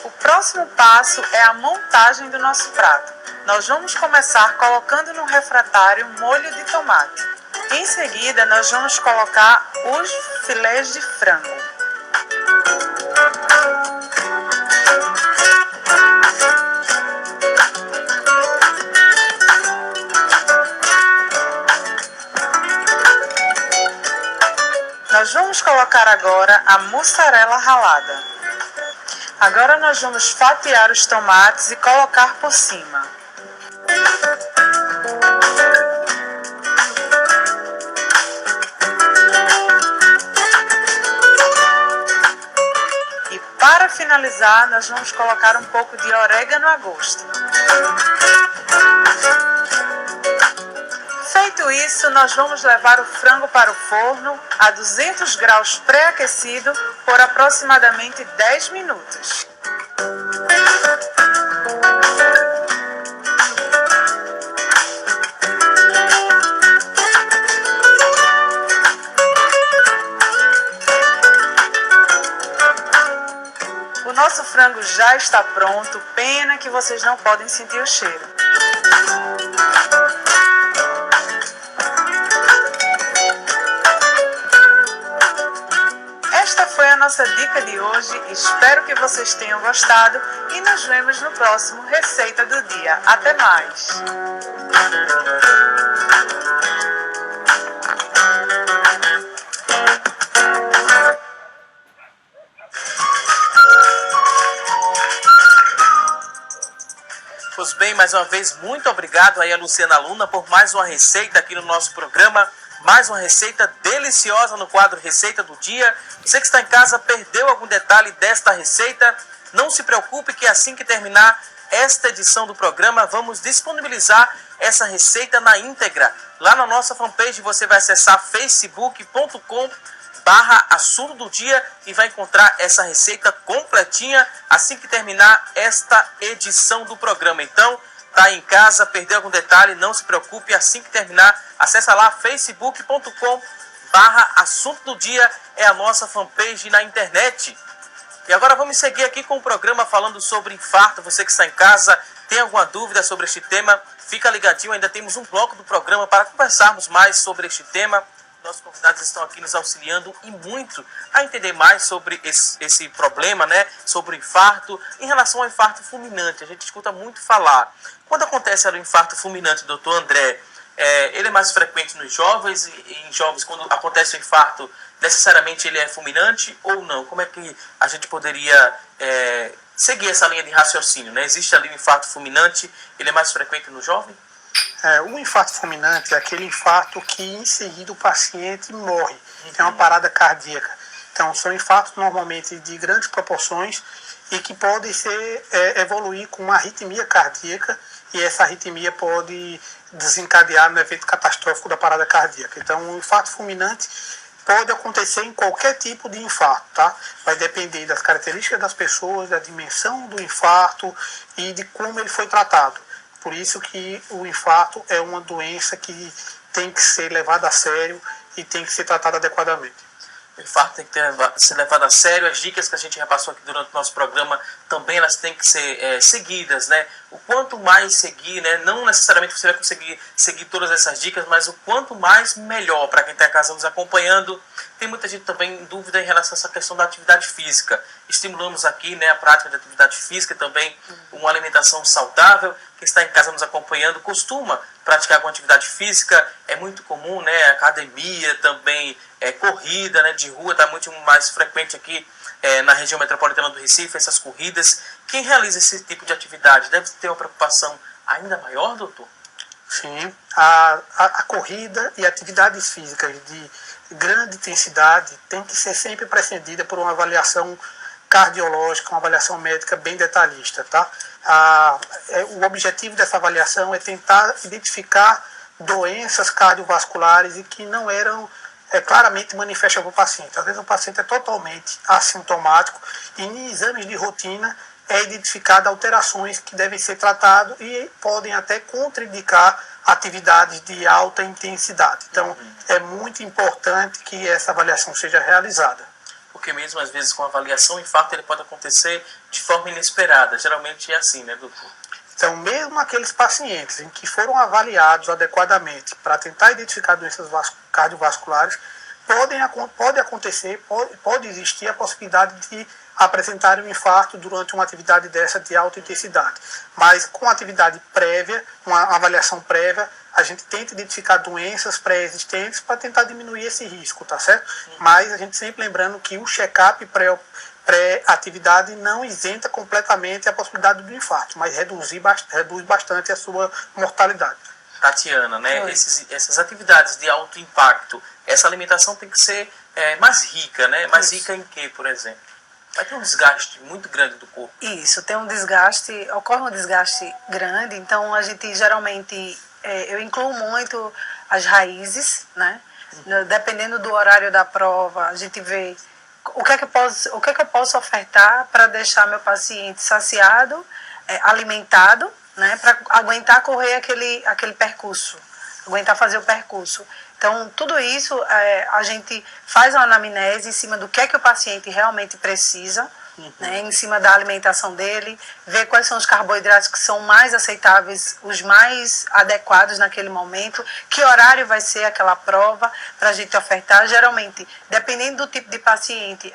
O próximo passo é a montagem do nosso prato. Nós vamos começar colocando no refratário molho de tomate. Em seguida, nós vamos colocar os filés de frango. Nós vamos colocar agora a mussarela ralada. Agora nós vamos fatiar os tomates e colocar por cima. E para finalizar, nós vamos colocar um pouco de orégano a gosto. Feito isso, nós vamos levar o frango para o forno a 200 graus pré-aquecido por aproximadamente 10 minutos. O nosso frango já está pronto, pena que vocês não podem sentir o cheiro. Esta foi a nossa dica de hoje, espero que vocês tenham gostado e nos vemos no próximo Receita do Dia. Até mais! Pois bem, mais uma vez, muito obrigado aí a Luciana Luna por mais uma receita aqui no nosso programa. Mais uma receita deliciosa no quadro Receita do Dia. Você que está em casa, perdeu algum detalhe desta receita? Não se preocupe que assim que terminar esta edição do programa, vamos disponibilizar essa receita na íntegra. Lá na nossa fanpage você vai acessar facebook.com/assunto do dia e vai encontrar essa receita completinha assim que terminar esta edição do programa. Então, tá em casa, perdeu algum detalhe, não se preocupe, assim que terminar, acessa lá facebook.com/assunto do dia, é a nossa fanpage na internet. E agora vamos seguir aqui com o programa falando sobre infarto. Você que está em casa, tem alguma dúvida sobre este tema, fica ligadinho, ainda temos um bloco do programa para conversarmos mais sobre este tema. Nossos convidados estão aqui nos auxiliando e muito a entender mais sobre esse problema, né? Sobre o infarto. Em relação ao infarto fulminante, a gente escuta muito falar. Quando acontece o infarto fulminante, doutor André, ele é mais frequente nos jovens? E em jovens, quando acontece o infarto, necessariamente ele é fulminante ou não? Como é que a gente poderia seguir essa linha de raciocínio, né? Existe ali o infarto fulminante, ele é mais frequente no jovem? O infarto fulminante é aquele infarto que em seguida o paciente morre, tem uma parada cardíaca. Então são infartos normalmente de grandes proporções e que podem evoluir com uma arritmia cardíaca, e essa arritmia pode desencadear no evento catastrófico da parada cardíaca. Então o infarto fulminante pode acontecer em qualquer tipo de infarto, tá? Vai depender das características das pessoas, da dimensão do infarto e de como ele foi tratado. Por isso que o infarto é uma doença que tem que ser levada a sério e tem que ser tratada adequadamente. O infarto tem que ser levado a sério. As dicas que a gente repassou aqui durante o nosso programa também elas têm que ser seguidas, né? O quanto mais seguir, né? Não necessariamente você vai conseguir seguir todas essas dicas, mas o quanto mais melhor para quem está em casa nos acompanhando. Tem muita gente também em dúvida em relação a essa questão da atividade física. Estimulamos aqui, né, a prática da atividade física, também uma alimentação saudável. Quem está em casa nos acompanhando costuma praticar alguma atividade física. É muito comum, né, academia também, corrida, né, de rua, está muito mais frequente aqui na região metropolitana do Recife, essas corridas. Quem realiza esse tipo de atividade deve ter uma preocupação ainda maior, doutor? Sim, a corrida e atividades físicas de grande intensidade tem que ser sempre precedida por uma avaliação cardiológica, uma avaliação médica bem detalhista, tá? O objetivo dessa avaliação é tentar identificar doenças cardiovasculares e que não eram claramente manifestas para o paciente. Às vezes o paciente é totalmente assintomático e em exames de rotina é identificada alterações que devem ser tratadas e podem até contraindicar atividades de alta intensidade. Então, é muito importante que essa avaliação seja realizada. Porque mesmo às vezes com a avaliação, o infarto ele pode acontecer de forma inesperada. Geralmente é assim, né, doutor? Então, mesmo aqueles pacientes em que foram avaliados adequadamente para tentar identificar doenças cardiovasculares, pode existir a possibilidade de apresentar um infarto durante uma atividade dessa de alta intensidade. Mas com atividade prévia, uma avaliação prévia, a gente tenta identificar doenças pré-existentes para tentar diminuir esse risco, tá certo? Mas a gente sempre lembrando que o check-up pré-atividade não isenta completamente a possibilidade do infarto, mas reduz bastante a sua mortalidade. Tatiana, né? Essas atividades de alto impacto, essa alimentação tem que ser mais rica, né? Mais rica em quê, por exemplo? Vai ter um desgaste muito grande do corpo. Isso, tem um desgaste, ocorre um desgaste grande, então a gente geralmente, eu incluo muito as raízes, né? Dependendo do horário da prova, a gente vê o que é que eu posso ofertar para deixar meu paciente saciado, alimentado, né? Para aguentar correr aquele percurso, aguentar fazer o percurso. Então, tudo isso a gente faz uma anamnese em cima do que é que o paciente realmente precisa, né, em cima da alimentação dele, ver quais são os carboidratos que são mais aceitáveis, os mais adequados naquele momento, que horário vai ser aquela prova para a gente ofertar. Geralmente, dependendo do tipo de paciente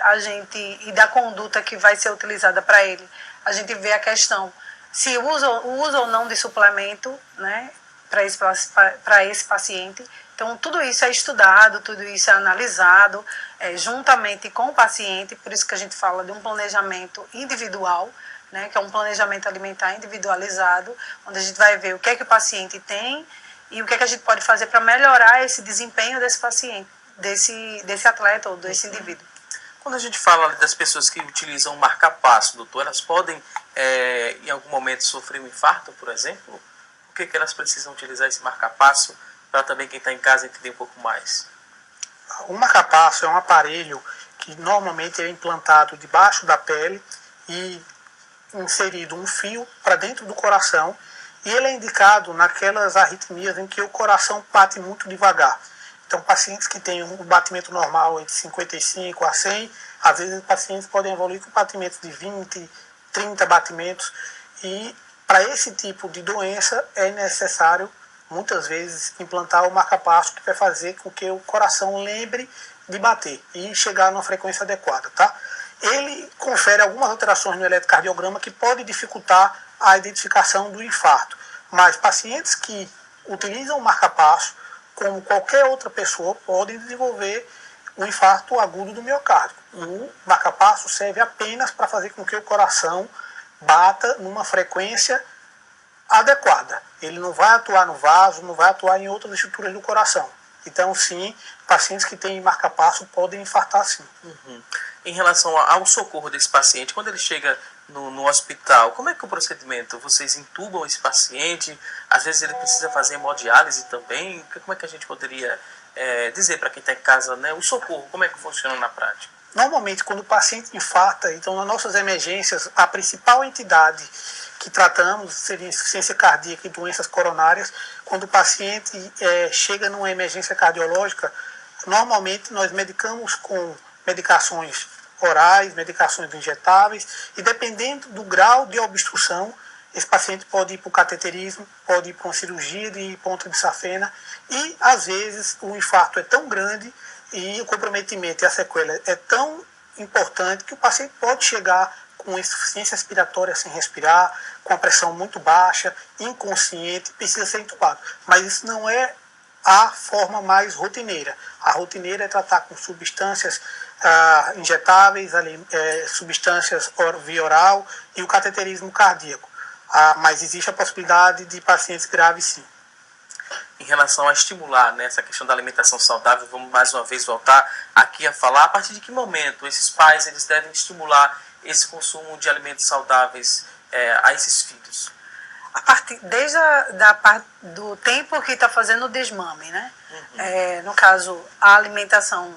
e da conduta que vai ser utilizada para ele, a gente vê a questão se usa ou não de suplemento, né? para esse paciente. Então, tudo isso é estudado, tudo isso é analisado juntamente com o paciente, por isso que a gente fala de um planejamento individual, né, que é um planejamento alimentar individualizado, onde a gente vai ver o que é que o paciente tem e o que é que a gente pode fazer para melhorar esse desempenho desse paciente, desse atleta ou desse indivíduo. Quando a gente fala das pessoas que utilizam o marca-passo, doutor, elas podem, em algum momento, sofrer um infarto, por exemplo? Por que elas precisam utilizar esse marca-passo para também quem está em casa entender um pouco mais? O marca-passo é um aparelho que normalmente é implantado debaixo da pele e inserido um fio para dentro do coração, e ele é indicado naquelas arritmias em que o coração bate muito devagar. Então, pacientes que têm um batimento normal entre 55 a 100, às vezes pacientes podem evoluir com batimentos de 20, 30 batimentos, e para esse tipo de doença é necessário muitas vezes implantar o marca-passo, que vai fazer com que o coração lembre de bater e chegar numa frequência adequada, tá? Ele confere algumas alterações no eletrocardiograma que podem dificultar a identificação do infarto, mas pacientes que utilizam o marca-passo, como qualquer outra pessoa, podem desenvolver um infarto agudo do miocárdio. O marca-passo serve apenas para fazer com que o coração bata numa frequência adequada. Ele não vai atuar no vaso, não vai atuar em outras estruturas do coração. Então, sim, pacientes que têm marca-passo podem infartar, sim. Uhum. Em relação ao socorro desse paciente, quando ele chega no hospital, como é que é o procedimento? Vocês intubam esse paciente? Às vezes ele precisa fazer hemodiálise também? Como é que a gente poderia dizer para quem está em casa, né, o socorro, como é que funciona na prática? Normalmente, quando o paciente infarta, então nas nossas emergências, a principal entidade que tratamos seria insuficiência cardíaca e doenças coronárias. Quando o paciente chega numa emergência cardiológica, normalmente nós medicamos com medicações orais, medicações injetáveis, e dependendo do grau de obstrução, esse paciente pode ir para o cateterismo, pode ir para uma cirurgia de ponta de safena, e às vezes o infarto é tão grande e o comprometimento e a sequela é tão importante que o paciente pode chegar com insuficiência respiratória sem respirar, com a pressão muito baixa, inconsciente, precisa ser entubado. Mas isso não é a forma mais rotineira. A rotineira é tratar com substâncias injetáveis, substâncias via oral e o cateterismo cardíaco. Mas existe a possibilidade de pacientes graves, sim. Em relação a estimular, né, essa questão da alimentação saudável, vamos mais uma vez voltar aqui a falar a partir de que momento esses pais eles devem estimular esse consumo de alimentos saudáveis a esses filhos? Desde do tempo que está fazendo o desmame, né? Uhum. No caso, a alimentação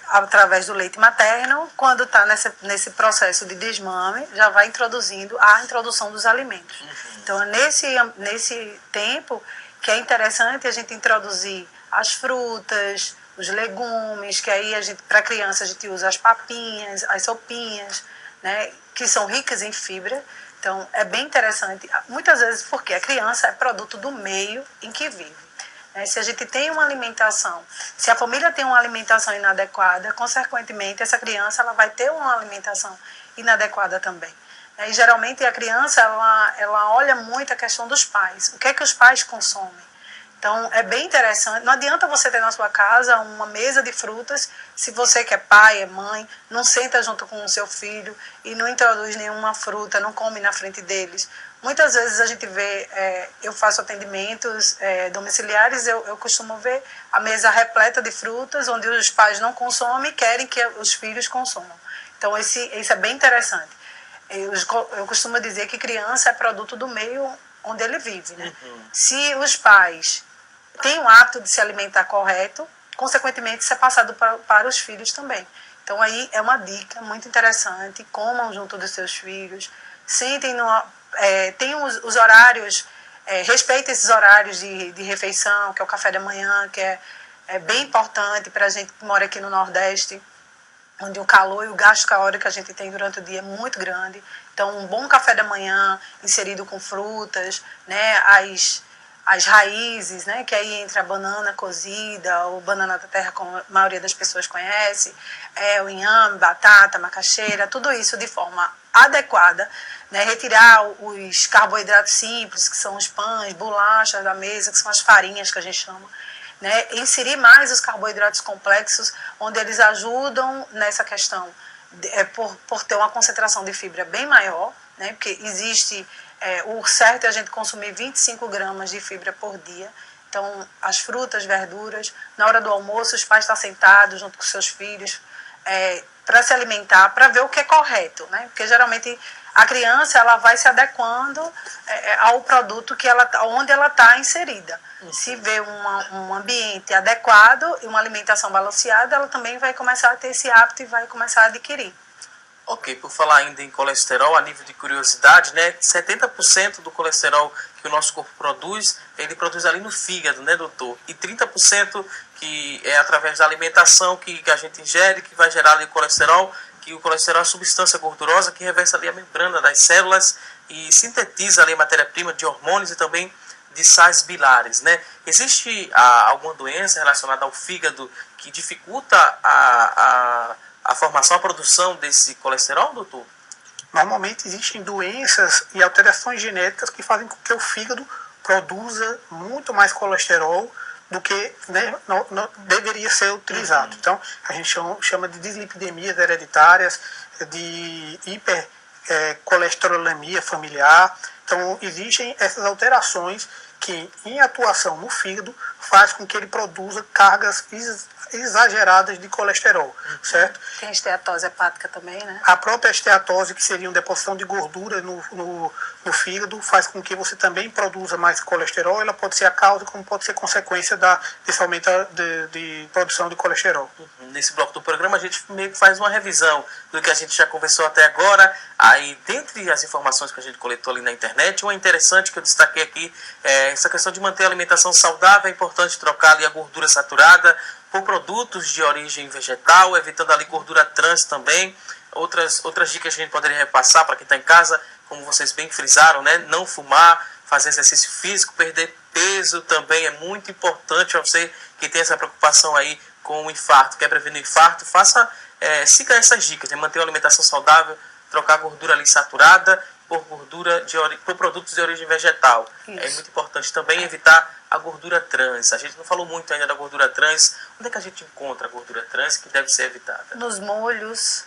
através do leite materno, quando está nesse processo de desmame, já vai introduzindo a introdução dos alimentos. Uhum. Então, nesse tempo que é interessante a gente introduzir as frutas, os legumes, que aí para a criança a gente usa as papinhas, as sopinhas, né, que são ricas em fibra. Então, é bem interessante, muitas vezes porque a criança é produto do meio em que vive. Se a gente tem uma alimentação, se a família tem uma alimentação inadequada, consequentemente, essa criança ela vai ter uma alimentação inadequada também. E geralmente a criança ela olha muito a questão dos pais, o que é que os pais consomem. Então, é bem interessante. Não adianta você ter na sua casa uma mesa de frutas, se você que é pai, é mãe, não senta junto com o seu filho e não introduz nenhuma fruta, não come na frente deles. Muitas vezes a gente vê, eu faço atendimentos domiciliares, eu costumo ver a mesa repleta de frutas, onde os pais não consomem e querem que os filhos consumam. Então, isso é bem interessante. Eu costumo dizer que criança é produto do meio onde ele vive, né? Uhum. Se os pais têm o hábito de se alimentar correto, consequentemente isso é passado para os filhos também. Então aí é uma dica muito interessante, comam junto dos seus filhos, tenham os horários, respeitem esses horários de refeição, que é o café da manhã, que é bem importante para a gente que mora aqui no Nordeste, onde o calor e o gasto calórico que a gente tem durante o dia é muito grande. Então, um bom café da manhã inserido com frutas, né, as raízes, né, que aí entra a banana cozida, ou banana da terra, como a maioria das pessoas conhece, o inhame, batata, macaxeira, tudo isso de forma adequada, né? Retirar os carboidratos simples, que são os pães, bolachas da mesa, que são as farinhas que a gente chama, né? Inserir mais os carboidratos complexos, onde eles ajudam nessa questão, por ter uma concentração de fibra bem maior, né? Porque existe, o certo é a gente consumir 25 gramas de fibra por dia. Então, as frutas, verduras, na hora do almoço, os pais estão sentados junto com seus filhos para se alimentar, para ver o que é correto, né? Porque geralmente a criança ela vai se adequando ao produto onde ela está inserida. Se vê um ambiente adequado e uma alimentação balanceada, ela também vai começar a ter esse hábito e vai começar a adquirir. Ok, por falar ainda em colesterol, a nível de curiosidade, né, 70% do colesterol que o nosso corpo produz, ele produz ali no fígado, né, doutor? E 30% que é através da alimentação que a gente ingere, que vai gerar ali o colesterol, que o colesterol é a substância gordurosa que reveste ali a membrana das células e sintetiza ali a matéria-prima de hormônios e também de sais bilares, né? Existe alguma doença relacionada ao fígado que dificulta a formação, a produção desse colesterol, doutor? Normalmente existem doenças e alterações genéticas que fazem com que o fígado produza muito mais colesterol do que, né, não deveria ser utilizado. Então, a gente chama de dislipidemias hereditárias, de hipercolesterolemia familiar. Então, existem essas alterações que, em atuação no fígado, faz com que ele produza cargas exageradas de colesterol, certo? Tem esteatose hepática também, né? A própria esteatose, que seria uma deposição de gordura no fígado, faz com que você também produza mais colesterol. Ela pode ser a causa, como pode ser consequência desse aumento de produção de colesterol. Nesse bloco do programa, a gente meio que faz uma revisão do que a gente já conversou até agora. Aí, dentre as informações que a gente coletou ali na internet, uma interessante que eu destaquei aqui é essa questão de manter a alimentação saudável. É importante trocar ali a gordura saturada por produtos de origem vegetal, evitando ali gordura trans também. Outras dicas que a gente poderia repassar para quem está em casa, como vocês bem frisaram, né? Não fumar, fazer exercício físico, perder peso também é muito importante. Para você que tem essa preocupação aí com o infarto, quer prevenir o infarto, siga essas dicas, né? Manter uma alimentação saudável, trocar gordura ali saturada por produtos de origem vegetal. Isso. É muito importante também evitar a gordura trans. A gente não falou muito ainda da gordura trans. Onde é que a gente encontra a gordura trans que deve ser evitada? Nos molhos,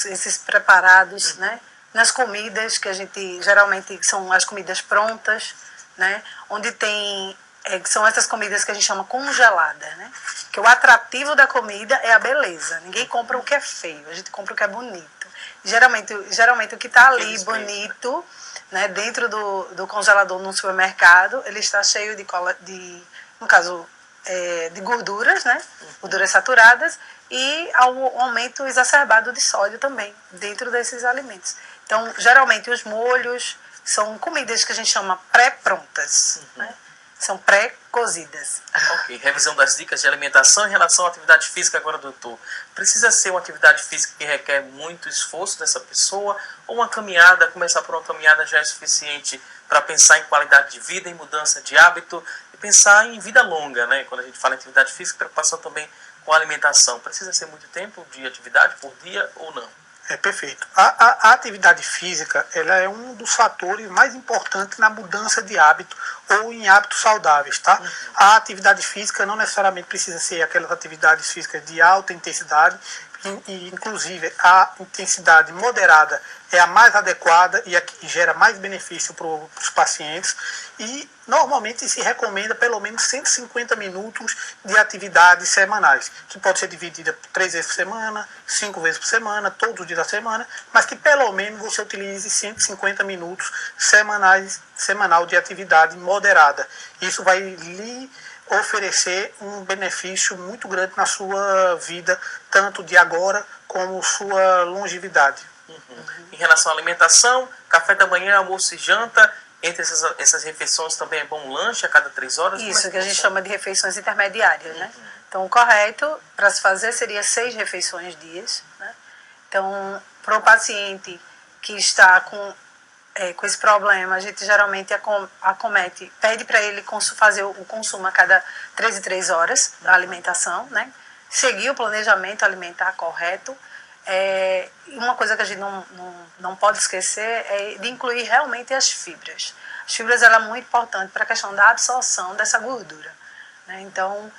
esses preparados, né? Nas comidas, que a gente geralmente são as comidas prontas, né? Onde tem, que são essas comidas que a gente chama congeladas, né? Que o atrativo da comida é a beleza. Ninguém compra o que é feio, a gente compra o que é bonito. Geralmente o que está ali bonito, né, dentro do congelador no supermercado, ele está cheio de gorduras, né, gorduras saturadas, e ao aumento exacerbado de sódio também, dentro desses alimentos. Então, geralmente os molhos são comidas que a gente chama pré-prontas, né? São pré-cozidas. Ok, revisão das dicas de alimentação em relação à atividade física agora, doutor. Precisa ser uma atividade física que requer muito esforço dessa pessoa, ou uma caminhada, começar por uma caminhada já é suficiente para pensar em qualidade de vida, em mudança de hábito e pensar em vida longa, né? Quando a gente fala em atividade física, preocupação também com a alimentação. Precisa ser muito tempo de atividade por dia ou não? Perfeito. A atividade física, ela é um dos fatores mais importantes na mudança de hábito ou em hábitos saudáveis, tá? A atividade física não necessariamente precisa ser aquelas atividades físicas de alta intensidade, e inclusive a intensidade moderada é a mais adequada e a que gera mais benefício para os pacientes, e normalmente se recomenda pelo menos 150 minutos de atividades semanais, que pode ser dividida por 3 vezes por semana, 5 vezes por semana, todos os dias da semana, mas que pelo menos você utilize 150 minutos semanal de atividade moderada. Isso vai lhe oferecer um benefício muito grande na sua vida, tanto de agora como sua longevidade. Em relação à alimentação, café da manhã, almoço e janta, entre essas refeições também é bom um lanche a cada 3 horas? Isso, que a gente chama de refeições intermediárias, né? Então, o correto para se fazer seria 6 refeições dias, né? Então, para o paciente que está com esse problema, a gente geralmente pede para ele fazer o consumo a cada 3 em 3 horas da alimentação, né? Seguir o planejamento alimentar correto, Uma coisa que a gente não pode esquecer é de incluir realmente as fibras. As fibras ela é muito importante para a questão da absorção dessa gordura, né? Então,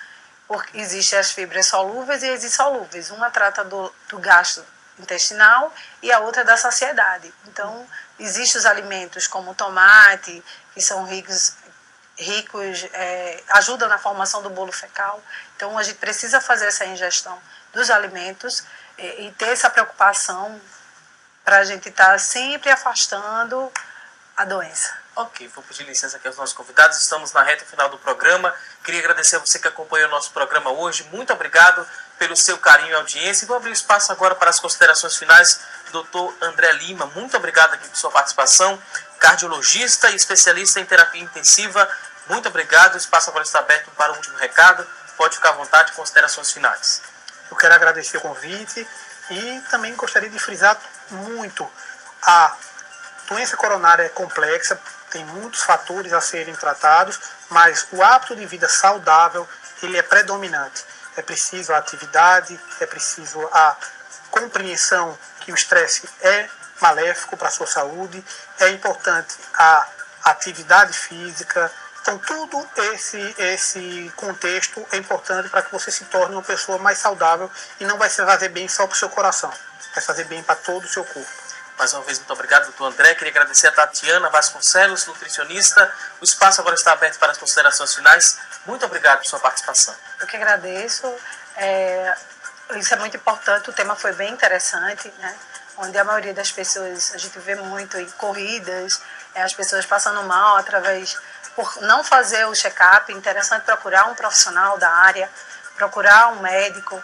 existem as fibras solúveis e as insolúveis. Uma trata do gasto intestinal e a outra da saciedade. Então, existem os alimentos como o tomate, que são ricos ajudam na formação do bolo fecal. Então, a gente precisa fazer essa ingestão dos alimentos e ter essa preocupação para a gente estar sempre afastando a doença. Ok, vou pedir licença aqui aos nossos convidados. Estamos na reta final do programa. Queria agradecer a você que acompanhou o nosso programa hoje. Muito obrigado pelo seu carinho e audiência. E vou abrir espaço agora para as considerações finais do Dr. André Lima. Muito obrigado aqui por sua participação. Cardiologista e especialista em terapia intensiva. Muito obrigado. O espaço agora está aberto para o último recado. Pode ficar à vontade, considerações finais. Eu quero agradecer o convite e também gostaria de frisar muito: a doença coronária é complexa, tem muitos fatores a serem tratados, mas o hábito de vida saudável ele é predominante. É preciso a atividade, é preciso a compreensão que o estresse é maléfico para a sua saúde, é importante a atividade física. Então, tudo esse contexto é importante para que você se torne uma pessoa mais saudável e não vai fazer bem só para o seu coração, vai fazer bem para todo o seu corpo. Mais uma vez, muito obrigado, doutor André. Queria agradecer a Tatiana Vasconcelos, nutricionista. O espaço agora está aberto para as considerações finais. Muito obrigado por sua participação. Eu que agradeço. Isso é muito importante, o tema foi bem interessante, né? Onde a maioria das pessoas, a gente vê muito em corridas, as pessoas passando mal por não fazer o check-up. É interessante procurar um profissional da área, procurar um médico,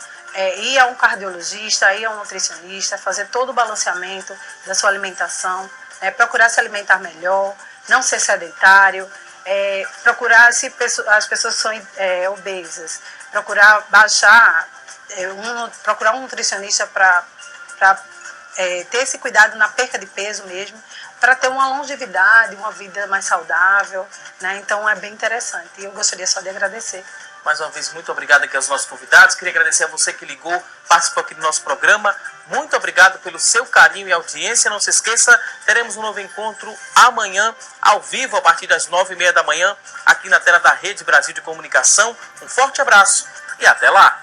ir a um cardiologista, ir a um nutricionista, fazer todo o balanceamento da sua alimentação, procurar se alimentar melhor, não ser sedentário, procurar, se as pessoas são obesas, procurar procurar um nutricionista para ter esse cuidado na perca de peso mesmo, para ter uma longevidade, uma vida mais saudável, né? Então é bem interessante. E eu gostaria só de agradecer. Mais uma vez, muito obrigado aqui aos nossos convidados. Queria agradecer a você que ligou, participou aqui do nosso programa. Muito obrigado pelo seu carinho e audiência. Não se esqueça, teremos um novo encontro amanhã, ao vivo, a partir das 9h30 da manhã, aqui na tela da Rede Brasil de Comunicação. Um forte abraço e até lá!